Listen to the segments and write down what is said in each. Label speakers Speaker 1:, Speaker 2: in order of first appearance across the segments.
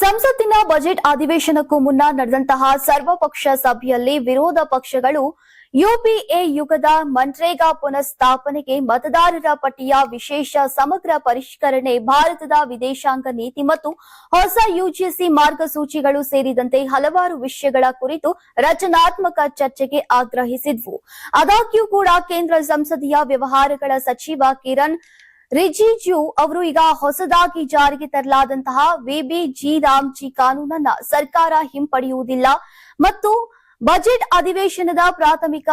Speaker 1: ಸಂಸತ್ತಿನ ಬಜೆಟ್ ಅಧಿವೇಶನಕ್ಕೂ ಮುನ್ನ ನಡೆದಂತಹ ಸರ್ವಪಕ್ಷ ಸಭೆಯಲ್ಲಿ ವಿರೋಧ ಪಕ್ಷಗಳು ಯುಪಿಎ ಯುಗದ ಮನ್ರೇಗಾ ಪುನಃಸ್ಥಾಪನೆಗೆ ಮತದಾರರ ಪಟ್ಟಿಯ ವಿಶೇಷ ಸಮಗ್ರ ಪರಿಷ್ಕರಣೆ, ಭಾರತದ ವಿದೇಶಾಂಗ ನೀತಿ ಮತ್ತು ಹೊಸ ಯುಜಿಸಿ ಮಾರ್ಗಸೂಚಿಗಳು ಸೇರಿದಂತೆ ಹಲವಾರು ವಿಷಯಗಳ ಕುರಿತು ರಚನಾತ್ಮಕ ಚರ್ಚೆಗೆ ಆಗ್ರಹಿಸಿದ್ವು. ಆದಾಗ್ಯೂ ಕೂಡ ಕೇಂದ್ರ ಸಂಸದೀಯ ವ್ಯವಹಾರಗಳ ಸಚಿವ ಕಿರಣ್ ರಿಜಿಜು ಅವರು ಈಗ ಹೊಸದಾಗಿ ಜಾರಿಗೆ ತರಲಾದಂತಹ ವಿಬಿಜಿ ರಾಮ್ಜಿ ಕಾನೂನನ್ನ ಸರ್ಕಾರ ಹಿಂಪಡೆಯುವುದಿಲ್ಲ ಮತ್ತು ಬಜೆಟ್ ಅಧಿವೇಶನದ ಪ್ರಾಥಮಿಕ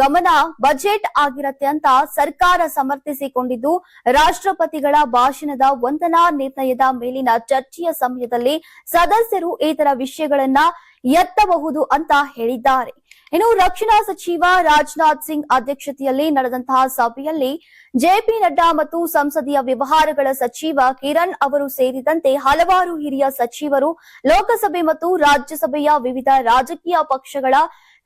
Speaker 1: ಗಮನ ಬಜೆಟ್ ಆಗಿರತ್ತೆ ಅಂತ ಸರ್ಕಾರ ಸಮರ್ಥಿಸಿಕೊಂಡಿದ್ದು, ರಾಷ್ಟ್ರಪತಿಗಳ ಭಾಷಣದ ವಂದನಾ ನಿರ್ಣಯದ ಮೇಲಿನ ಚರ್ಚೆಯ ಸಮಯದಲ್ಲಿ ಸದಸ್ಯರು ಇತರ ವಿಷಯಗಳನ್ನ ಎತ್ತಬಹುದು ಅಂತ ಹೇಳಿದ್ದಾರೆ. ರಕ್ಷಣಾ ಸಚಿವ ರಾಜನಾಥ್ ಸಿಂಗ್ ಅಧ್ಯಕ್ಷತೆಯಲ್ಲಿ ನಡೆದಂತಹ ಸಭೆಯಲ್ಲಿ ಜೆಪಿ ನಡ್ಡಾ ಮತ್ತು ಸಂಸದೀಯ ವ್ಯವಹಾರಗಳ ಸಚಿವ ಕಿರಣ್ ಅವರು ಸೇರಿದಂತೆ ಹಲವಾರು ಹಿರಿಯ ಸಚಿವರು, ಲೋಕಸಭೆ ಮತ್ತು ರಾಜ್ಯಸಭೆಯ ವಿವಿಧ ರಾಜಕೀಯ ಪಕ್ಷಗಳ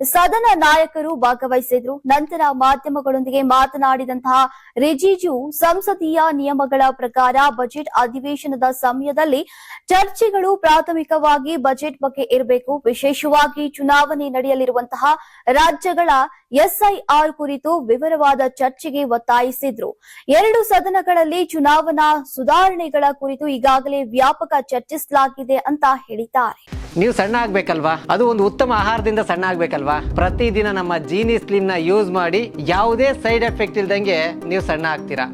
Speaker 1: ಸದನ ನಾಯಕರು ಭಾಗವಹಿಸಿದ್ರು. ನಂತರ ಮಾಧ್ಯಮಗಳೊಂದಿಗೆ ಮಾತನಾಡಿದಂತಹ ರಿಜಿಜು, ಸಂಸದೀಯ ನಿಯಮಗಳ ಪ್ರಕಾರ ಬಜೆಟ್ ಅಧಿವೇಶನದ ಸಮಯದಲ್ಲಿ ಚರ್ಚೆಗಳು ಪ್ರಾಥಮಿಕವಾಗಿ ಬಜೆಟ್ ಬಗ್ಗೆ ಇರಬೇಕು. ವಿಶೇಷವಾಗಿ ಚುನಾವಣೆ ನಡೆಯಲಿರುವಂತಹ ರಾಜ್ಯಗಳ ಎಸ್ಐಆರ್ ಕುರಿತು ವಿವರವಾದ ಚರ್ಚೆಗೆ ಒತ್ತಾಯಿಸಿದ್ರು. ಎರಡು ಸದನಗಳಲ್ಲಿ ಚುನಾವಣಾ ಸುಧಾರಣೆಗಳ ಕುರಿತು ಈಗಾಗಲೇ ವ್ಯಾಪಕ ಚರ್ಚಿಸಲಾಗಿದೆ ಅಂತ ಹೇಳಿದ್ದಾರೆ.
Speaker 2: ನೀವು ಸಣ್ಣ ಆಗ್ಬೇಕಲ್ವಾ? ಅದು ಒಂದು ಉತ್ತಮ ಆಹಾರದಿಂದ ಸಣ್ಣ ಆಗ್ಬೇಕಲ್ವಾ? ಪ್ರತಿದಿನ ನಮ್ಮ ಜೀನಿ ಸ್ಲಿಮ್ ನ ಯೂಸ್ ಮಾಡಿ ಯಾವುದೇ ಸೈಡ್ ಎಫೆಕ್ಟ್ ಇಲ್ದಂಗೆ ನೀವು ಸಣ್ಣ ಆಗ್ತೀರಾ.